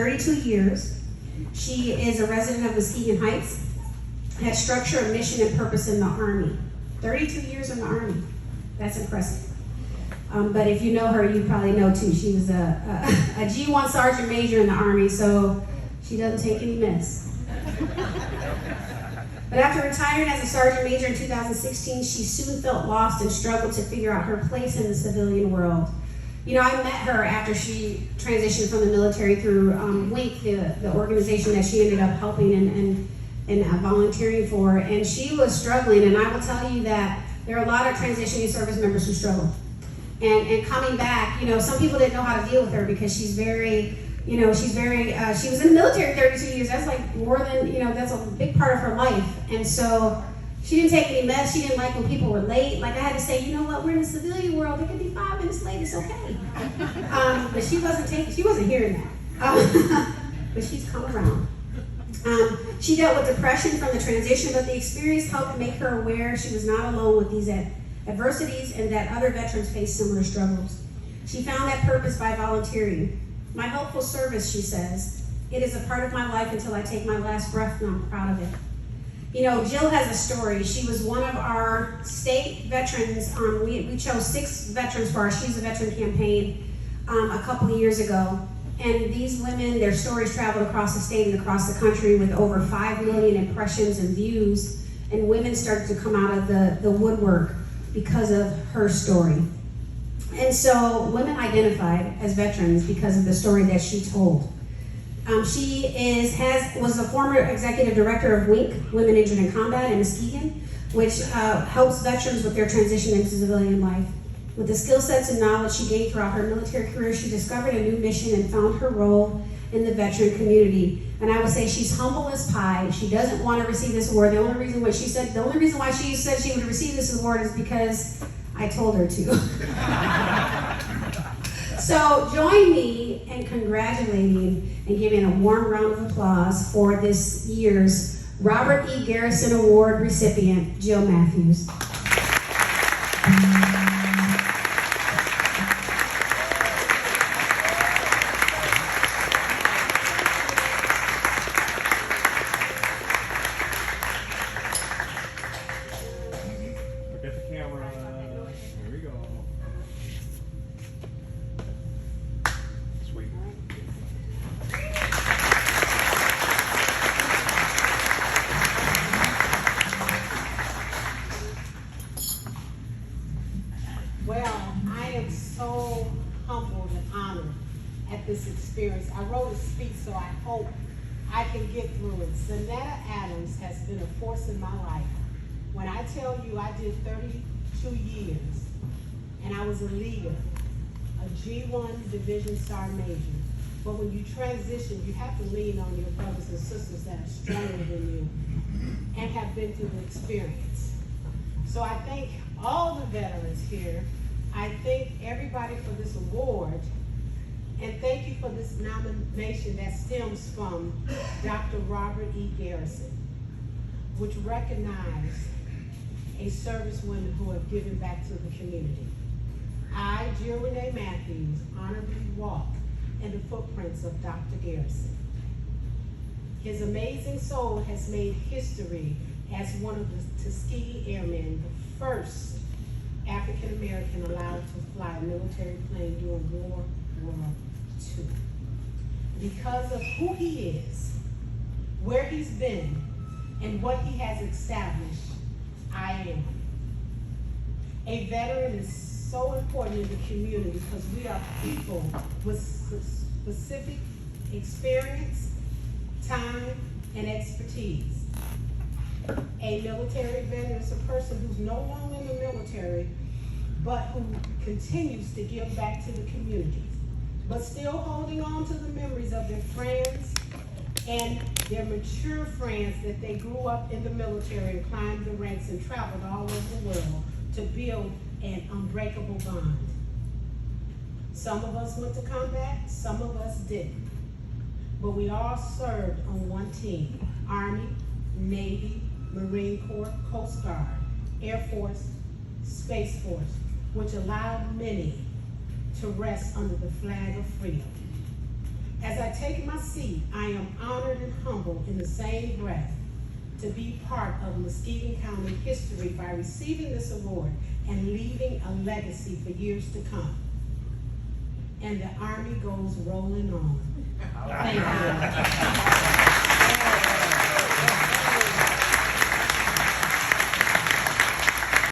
32 years. She is a resident of Muskegon Heights, had structure, mission, and purpose in the Army. 32 years in the Army. That's impressive. But if you know her, you probably know too. She was a G1 Sergeant Major in the Army, so she doesn't take any mess. But after retiring as a Sergeant Major in 2016, she soon felt lost and struggled to figure out her place in the civilian world. You know, I met her after she transitioned from the military through WINK, the organization that she ended up helping and volunteering for, and she was struggling, and I will tell you that there are a lot of transitioning service members who struggle. And coming back, you know, some people didn't know how to deal with her because she's very, she was in the military 32 years. That's like more than, that's a big part of her life. And so she didn't take any mess. She didn't like when people were late. Like I had to say, you know what, we're in the civilian world. It could be 5 minutes late, it's okay. But she wasn't hearing that. But she's come around. She dealt with depression from the transition, but the experience helped make her aware she was not alone with these adversities and that other veterans face similar struggles. She found that purpose by volunteering. My helpful service, she says, it is a part of my life until I take my last breath, and I'm proud of it. You know, Jill has a story. She was one of our state veterans. We chose 6 veterans for our She's a Veteran campaign a couple of years ago. And these women, their stories traveled across the state and across the country with over 5 million impressions and views. And women started to come out of the woodwork because of her story. And so women identified as veterans because of the story that she told. She was a former executive director of WINK, Women Injured in Combat in Muskegon, which helps veterans with their transition into civilian life. With the skill sets and knowledge she gained throughout her military career, she discovered a new mission and found her role in the veteran community. And I would say she's humble as pie. She doesn't want to receive this award. The only reason why she said she would receive this award is because I told her to. So join me in congratulating and giving a warm round of applause for this year's Robert E. Garrison Award recipient, Jill Mathews. This experience. I wrote a speech, so I hope I can get through it. Zanetta Adams has been a force in my life. When I tell you I did 32 years and I was a leader, a G1 Division Star Major, but when you transition, you have to lean on your brothers and sisters that are stronger than you and have been through the experience. So I thank all the veterans here. I thank everybody for this award. And thank you for this nomination that stems from Dr. Robert E. Garrison, which recognized a servicewoman who have given back to the community. I, Jill Renee Mathews, honorably walk in the footprints of Dr. Garrison. His amazing soul has made history as one of the Tuskegee Airmen, the first African American allowed to fly a military plane during World War II. Because of who he is, where he's been, and what he has established, I am. A veteran is so important in the community because we are people with specific experience, time, and expertise. A military veteran is a person who's no longer in the military, but who continues to give back to the community, but still holding on to the memories of their friends and their mature friends that they grew up in the military and climbed the ranks and traveled all over the world to build an unbreakable bond. Some of us went to combat, some of us didn't, but we all served on one team: Army, Navy, Marine Corps, Coast Guard, Air Force, Space Force, which allowed many to rest under the flag of freedom. As I take my seat, I am honored and humbled in the same breath to be part of Muskegon County history by receiving this award and leaving a legacy for years to come. And the Army goes rolling on. Thank you.